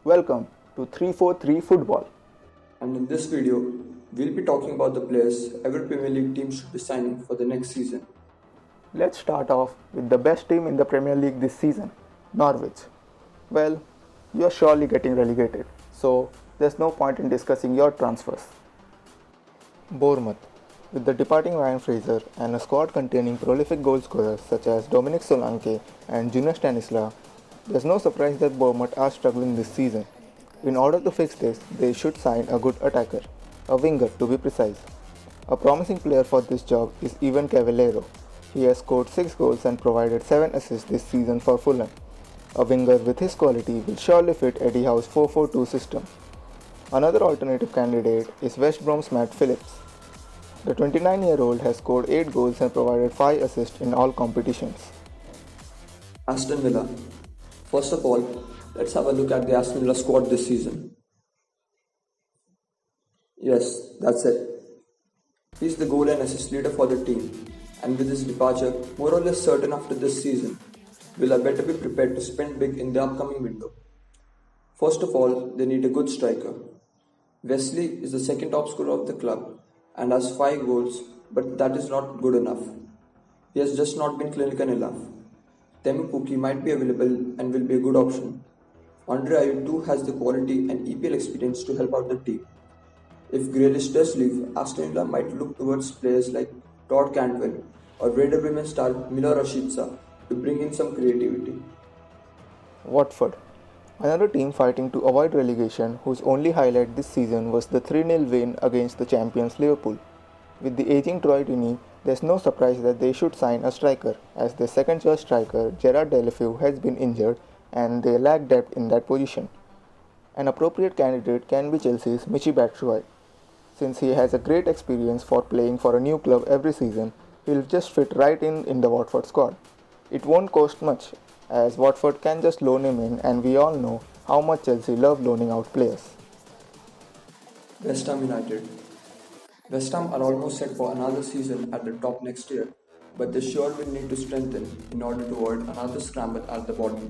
Welcome to 343 Football. And in this video, we'll be talking about the players every Premier League team should be signing for the next season. Let's start off with the best team in the Premier League this season, Norwich. Well, you are surely getting relegated, so there's no point in discussing your transfers. Bournemouth. With the departing Ryan Fraser and a squad containing prolific goal scorers such as Dominic Solanke and Junior Stanisla, there's no surprise that Bournemouth are struggling this season. In order to fix this, they should sign a good attacker, a winger to be precise. A promising player for this job is Ivan Cavallero. He has scored 6 goals and provided 7 assists this season for Fulham. A winger with his quality will surely fit Eddie Howe's 4-4-2 system. Another alternative candidate is West Brom's Matt Phillips. The 29-year-old has scored 8 goals and provided 5 assists in all competitions. Aston Villa. First of all, let's have a look at the Aston Villa squad this season. Yes, that's it. He's the goal and assist leader for the team, and with his departure more or less certain after this season, Villa better be prepared to spend big in the upcoming window. First of all, they need a good striker. Wesley is the second top scorer of the club and has 5 goals, but that is not good enough. He has just not been clinical enough. Temu Pukki might be available and will be a good option. Andre Ayew too has the quality and EPL experience to help out the team. If Grealish does leave, Aston Villa might look towards players like Todd Cantwell or Werder Bremen star Milo Rashica to bring in some creativity. Watford. Another team fighting to avoid relegation whose only highlight this season was the 3-0 win against the champions Liverpool. With the aging Troy Deeney, there's no surprise that they should sign a striker, as their second choice striker Gerard Deulofeu has been injured and they lack depth in that position. An appropriate candidate can be Chelsea's Michy Batshuayi. Since he has a great experience for playing for a new club every season, he'll just fit right in the Watford squad. It won't cost much, as Watford can just loan him in, and we all know how much Chelsea love loaning out players. West Ham United. West Ham are almost set for another season at the top next year, but they sure will need to strengthen in order to avoid another scramble at the bottom.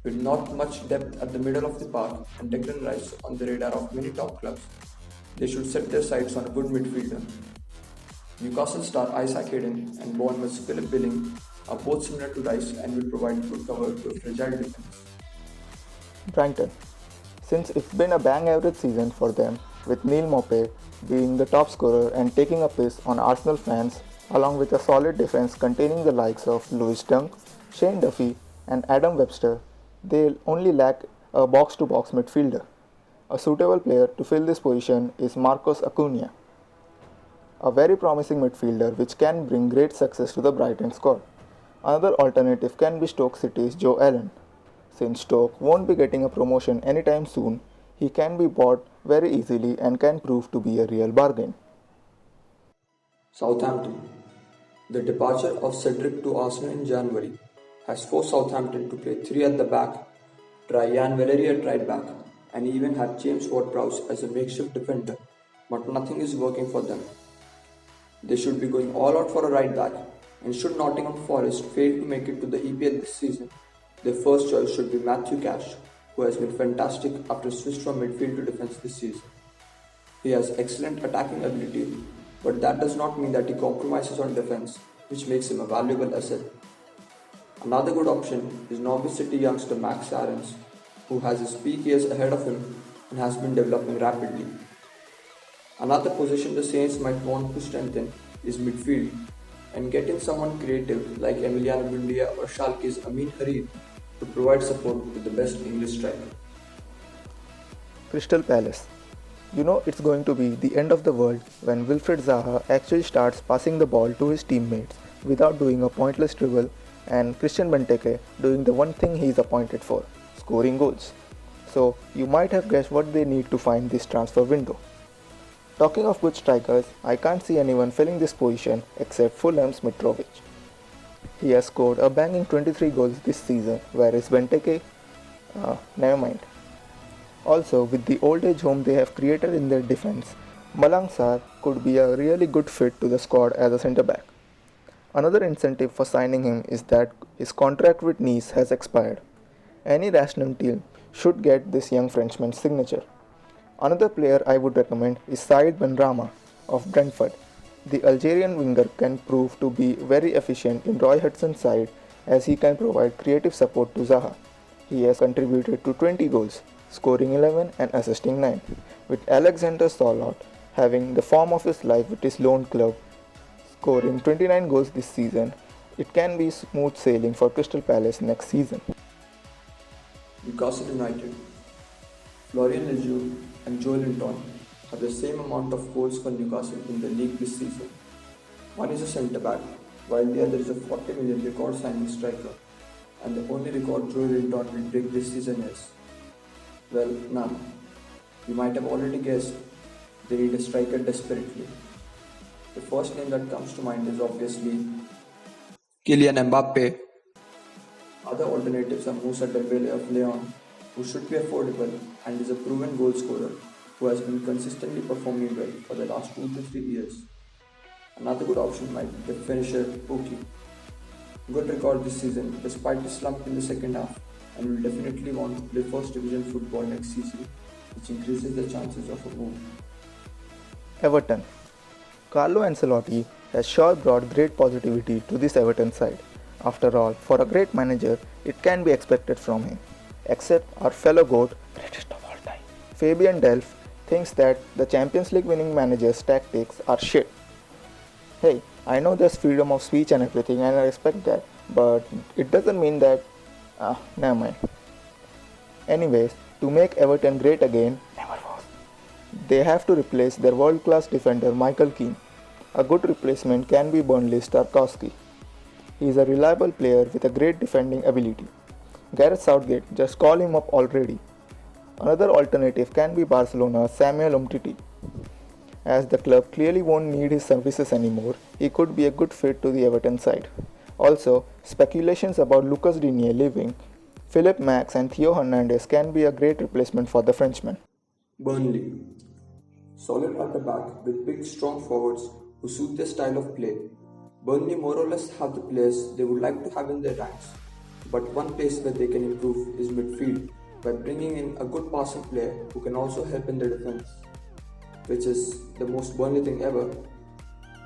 With not much depth at the middle of the park and Declan Rice on the radar of many top clubs, they should set their sights on a good midfielder. Newcastle star Isaac Hayden and Bournemouth's Philip Billing are both similar to Rice and will provide good cover to a fragile defense. Brighton. Since it's been a bang average season for them, with Neil Maupay being the top scorer and taking a piss on Arsenal fans, along with a solid defense containing the likes of Lewis Dunk, Shane Duffy, and Adam Webster, they only lack a box-to-box midfielder. A suitable player to fill this position is Marcos Acuna, a very promising midfielder which can bring great success to the Brighton squad. Another alternative can be Stoke City's Joe Allen. Since Stoke won't be getting a promotion anytime soon, he can be bought very easily and can prove to be a real bargain. Southampton. The departure of Cedric to Arsenal in January has forced Southampton to play 3 at the back, try Jan Valery at right back, and even had James Ward-Prowse as a makeshift defender, but nothing is working for them. They should be going all out for a right back, and should Nottingham Forest fail to make it to the EPL this season, their first choice should be Matthew Cash, who has been fantastic after switch from midfield to defense this season. He has excellent attacking ability, but that does not mean that he compromises on defense, which makes him a valuable asset. Another good option is Norwich City youngster Max Aarons, who has his peak years ahead of him and has been developing rapidly. Another position the Saints might want to strengthen is midfield, and get in someone creative like Emiliano Buendia or Schalke's Amin Harid to provide support to the best English striker. Crystal Palace. You know it's going to be the end of the world when Wilfried Zaha actually starts passing the ball to his teammates without doing a pointless dribble, and Christian Benteke doing the one thing he is appointed for, scoring goals. So you might have guessed what they need to find this transfer window. Talking of good strikers, I can't see anyone filling this position except Fulham's Mitrovic. He has scored a banging 23 goals this season, whereas Benteke, never mind. Also, with the old age home they have created in their defense, Malang Sarr could be a really good fit to the squad as a centre back. Another incentive for signing him is that his contract with Nice has expired. Any rational team should get this young Frenchman's signature. Another player I would recommend is Said Benrahma of Brentford. The Algerian winger can prove to be very efficient in Roy Hudson's side as he can provide creative support to Zaha. He has contributed to 20 goals, scoring 11 and assisting 9, with Alexander Sørloth having the form of his life with his loan club, scoring 29 goals this season. It can be smooth sailing for Crystal Palace next season. Newcastle United. Florian Lejeune and Joe Linton have the same amount of goals for Newcastle in the league this season. One is a centre back, while the other is a 40 million record signing striker. And the only record Joe Linton will break this season is, well, none. You might have already guessed, they need a striker desperately. The first name that comes to mind is obviously Kylian Mbappe. Other alternatives are Moussa Dembele of Lyon, who should be affordable and is a proven goal scorer who has been consistently performing well for the last 2 to 3 years. Another good option might be the finisher Pukki. Good record this season despite the slump in the second half, and will definitely want to play first division football next season, which increases the chances of a move. Everton. Carlo Ancelotti has sure brought great positivity to this Everton side. After all, for a great manager, it can be expected from him. Except our fellow GOAT, greatest of all time, Fabian Delph, thinks that the Champions League winning manager's tactics are shit. Hey, I know there's freedom of speech and everything, and I respect that, but it doesn't mean that. Never mind. Anyways, to make Everton great again, never was. They have to replace their world class defender Michael Keane. A good replacement can be Burnley's Tarkowski. He is a reliable player with a great defending ability. Gareth Southgate, just call him up already. Another alternative can be Barcelona's Samuel Umtiti. As the club clearly won't need his services anymore, he could be a good fit to the Everton side. Also, speculations about Lucas Digne leaving, Philip Max and Theo Hernandez can be a great replacement for the Frenchman. Burnley. Solid at the back with big strong forwards who suit their style of play. Burnley more or less have the players they would like to have in their ranks. But one place where they can improve is midfield by bringing in a good passing player who can also help in the defense, which is the most Burnley thing ever.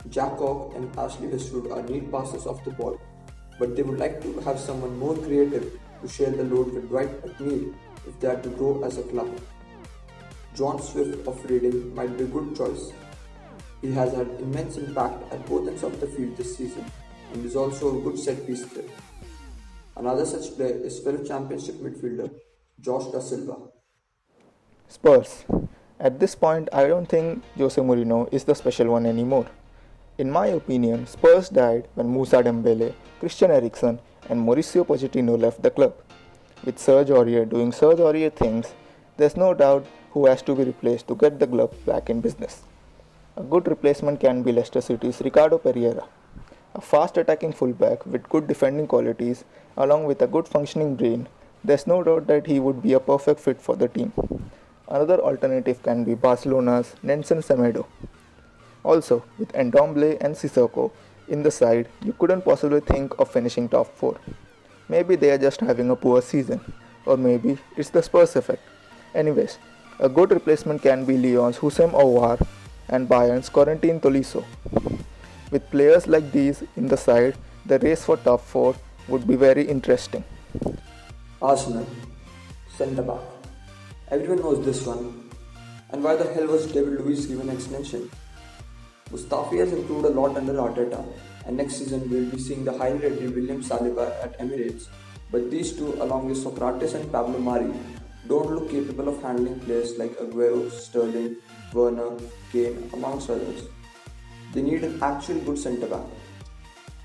Jack Cork and Ashley Westwood are neat passers off the ball, but they would like to have someone more creative to share the load with Dwight McNeil if they are to grow as a club. John Swift of Reading might be a good choice. He has had immense impact at both ends of the field this season and is also a good set piece player. Another such player is fellow championship midfielder Josh Da Silva. Spurs. At this point, I don't think Jose Mourinho is the special one anymore. In my opinion, Spurs died when Moussa Dembele, Christian Eriksen, and Mauricio Pochettino left the club. With Serge Aurier doing Serge Aurier things, there's no doubt who has to be replaced to get the club back in business. A good replacement can be Leicester City's Ricardo Pereira, a fast attacking fullback with good defending qualities along with a good functioning brain. There's no doubt that he would be a perfect fit for the team. Another alternative can be Barcelona's Nelson Semedo. Also, with Ndombele and Sissoko in the side, you couldn't possibly think of finishing top 4. Maybe they are just having a poor season, or maybe it's the Spurs effect. Anyways, a good replacement can be Lyon's Houssem Aouar and Bayern's Corentin Tolisso. With players like these in the side, the race for top 4 would be very interesting. Arsenal. Centre back. Everyone knows this one. And why the hell was David Luiz given an extension? Mustafi has improved a lot under Arteta, and next season we will be seeing the highly rated William Saliba at Emirates. But these two, along with Socrates and Pablo Mari, don't look capable of handling players like Aguero, Sterling, Werner, Kane, amongst others. They need an actual good centre back.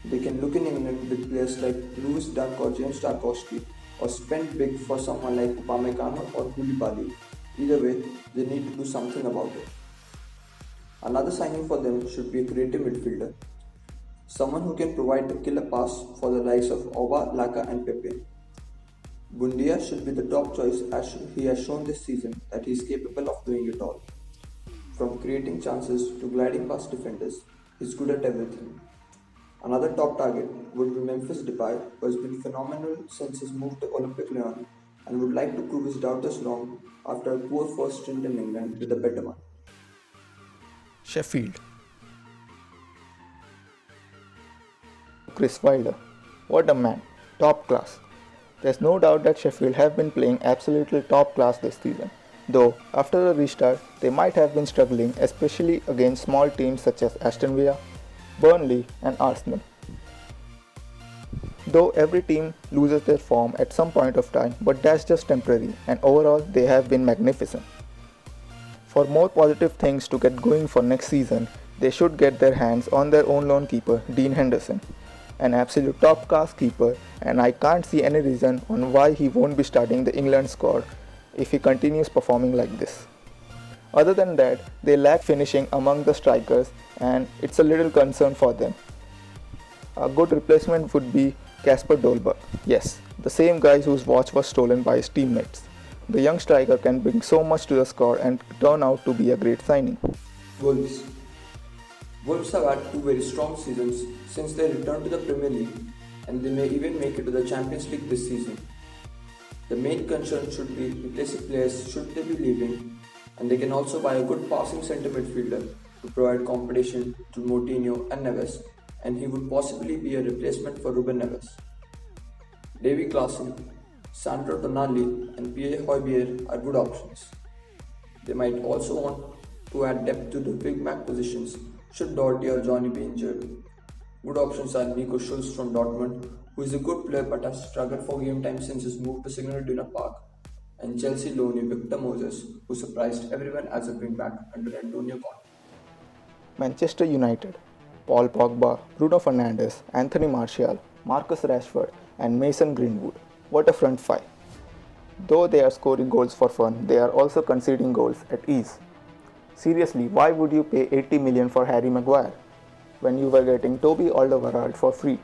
They can look in England with players like Lewis Dunk or James Tarkowski, or spend big for someone like Upamecano or Koulibaly. Either way, they need to do something about it. Another signing for them should be a creative midfielder, someone who can provide a killer pass for the likes of Oba, Laka and Pepe. Bundia should be the top choice as he has shown this season that he is capable of doing it all. From creating chances to gliding past defenders, he is good at everything. Another top target would be Memphis Depay, who has been phenomenal since his move to Olympique Lyon and would like to prove his doubters wrong after a poor first stint in England with a better one. Sheffield. Chris Wilder. What a man. Top class. There's no doubt that Sheffield have been playing absolutely top class this season. Though, after the restart, they might have been struggling, especially against small teams such as Aston Villa, Burnley, and Arsenal. Though every team loses their form at some point of time, but that's just temporary, and overall, they have been magnificent. For more positive things to get going for next season, they should get their hands on their own lone keeper, Dean Henderson, an absolute top class keeper, and I can't see any reason on why he won't be starting the England squad if he continues performing like this. Other than that, they lack finishing among the strikers, and it's a little concern for them. A good replacement would be Kasper Dolberg. Yes, the same guy whose watch was stolen by his teammates. The young striker can bring so much to the squad and turn out to be a great signing. Wolves. Wolves have had two very strong seasons since they returned to the Premier League, and they may even make it to the Champions League this season. The main concern should be replacing players should they be leaving, and they can also buy a good passing centre midfielder to provide competition to Moutinho and Neves, and he would possibly be a replacement for Ruben Neves. Davy Klaassen, Sandro Tonali, and Pierre Højbjerg are good options. They might also want to add depth to the big back positions should Doherty or Johnny be injured. Good options are Nico Schulz from Dortmund, who is a good player but has struggled for game time since his move to Signal Iduna Park, and Chelsea loanee Victor Moses, who surprised everyone as a wing-back under Antonio Conte. Manchester United. Paul Pogba, Bruno Fernandes, Anthony Martial, Marcus Rashford, and Mason Greenwood. What a front five. Though they are scoring goals for fun, they are also conceding goals at ease. Seriously, why would you pay 80 million for Harry Maguire when you were getting Toby Alderweireld for free?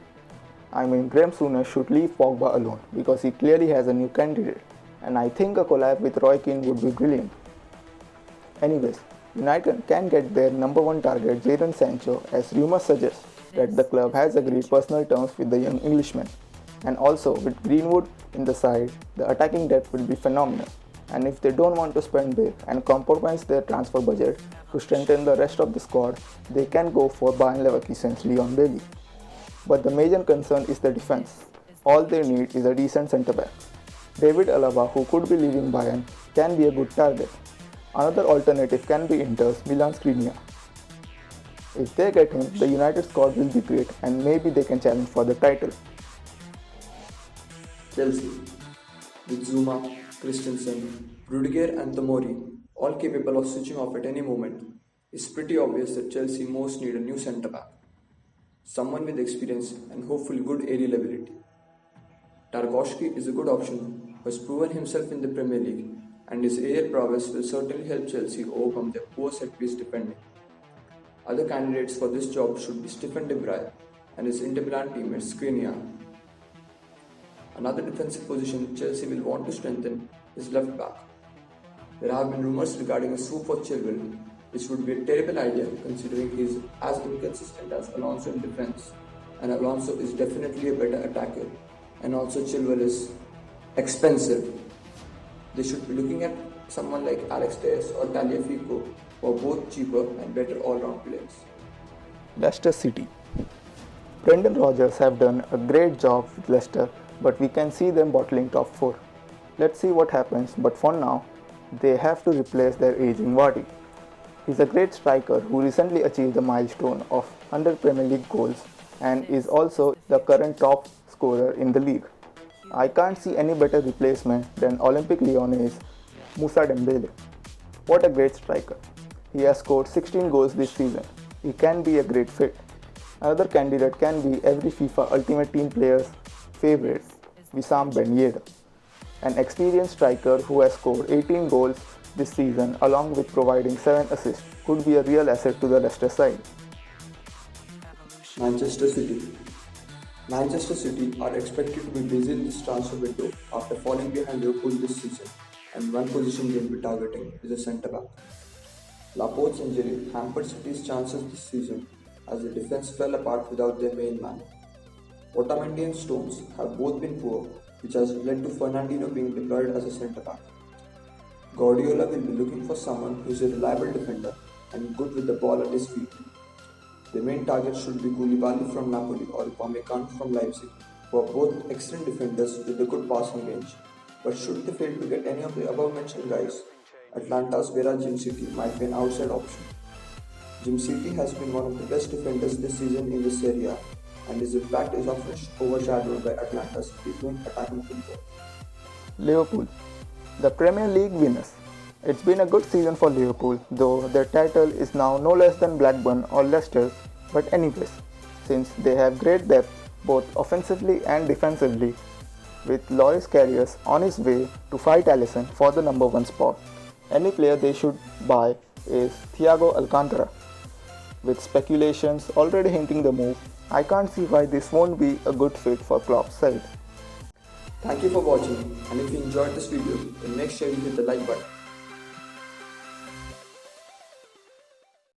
I mean, Graham Souness should leave Pogba alone because he clearly has a new candidate, and I think a collab with Roy Keane would be brilliant. Anyways, United can get their number one target Jadon Sancho, as rumors suggest that the club has agreed personal terms with the young Englishman. And also, with Greenwood in the side, the attacking depth will be phenomenal. And if they don't want to spend big and compromise their transfer budget to strengthen the rest of the squad, they can go for Bayern Leverkusen's Leon Bailey. But the major concern is the defense. All they need is a decent centre-back. David Alaba, who could be leaving Bayern, can be a good target. Another alternative can be Inter's Milan Skriniar. If they get him, the United squad will be great and maybe they can challenge for the title. Chelsea. With Zuma, Christensen, Rudiger and Tomori, all capable of switching off at any moment, it's pretty obvious that Chelsea most need a new centre-back. Someone with experience and hopefully good aerial ability. Tarkowski is a good option who has proven himself in the Premier League, and his aerial prowess will certainly help Chelsea overcome their poor set-piece defending. Other candidates for this job should be Stephen De Vrij and his Inter Milan teammate Skriniar. Another defensive position Chelsea will want to strengthen is left back. There have been rumours regarding a swoop for Chilwell, which would be a terrible idea considering he is as inconsistent as Alonso in defence, and Alonso is definitely a better attacker, and also Chilwell is expensive. They should be looking at someone like Alex Telles or Tagliafico, who are both cheaper and better all-round players. Leicester City. Brendan Rodgers have done a great job with Leicester, but we can see them bottling top 4. Let's see what happens, but for now, they have to replace their aging Vardy. He's a great striker who recently achieved the milestone of 100 Premier League goals and is also the current top scorer in the league. I can't see any better replacement than Olympique Lyonnais' Moussa Dembele. What a great striker. He has scored 16 goals this season. He can be a great fit. Another candidate can be every FIFA Ultimate Team player's favorite, Wissam Ben Yedder, an experienced striker who has scored 18 goals this season along with providing 7 assists, could be a real asset to the Leicester side. Manchester City. Manchester City are expected to be busy in this transfer window after falling behind Liverpool this season, and one position they'll be targeting is a centre-back. Laporte's injury hampered City's chances this season as the defence fell apart without their main man. Otamendi and Stones have both been poor, which has led to Fernandinho being deployed as a centre back. Guardiola will be looking for someone who is a reliable defender and good with the ball at his feet. The main targets should be Koulibaly from Napoli or Upamecano from Leipzig, who are both excellent defenders with a good passing range. But should they fail to get any of the above mentioned guys, Atlanta's Vera Jim City might be an outside option. Jim City has been one of the best defenders this season in the Serie A, and his impact is often overshadowed by Atlanta's frequent attacking football. Liverpool, the Premier League winners. It's been a good season for Liverpool, though their title is now no less than Blackburn or Leicester's. But anyways, since they have great depth both offensively and defensively, with Loris Karius on his way to fight Alisson for the number 1 spot, any player they should buy is Thiago Alcantara. With speculations already hinting the move, I can't see why this won't be a good fit for Klopp's side. Thank you for watching, and if you enjoyed this video, then make sure you hit the like button.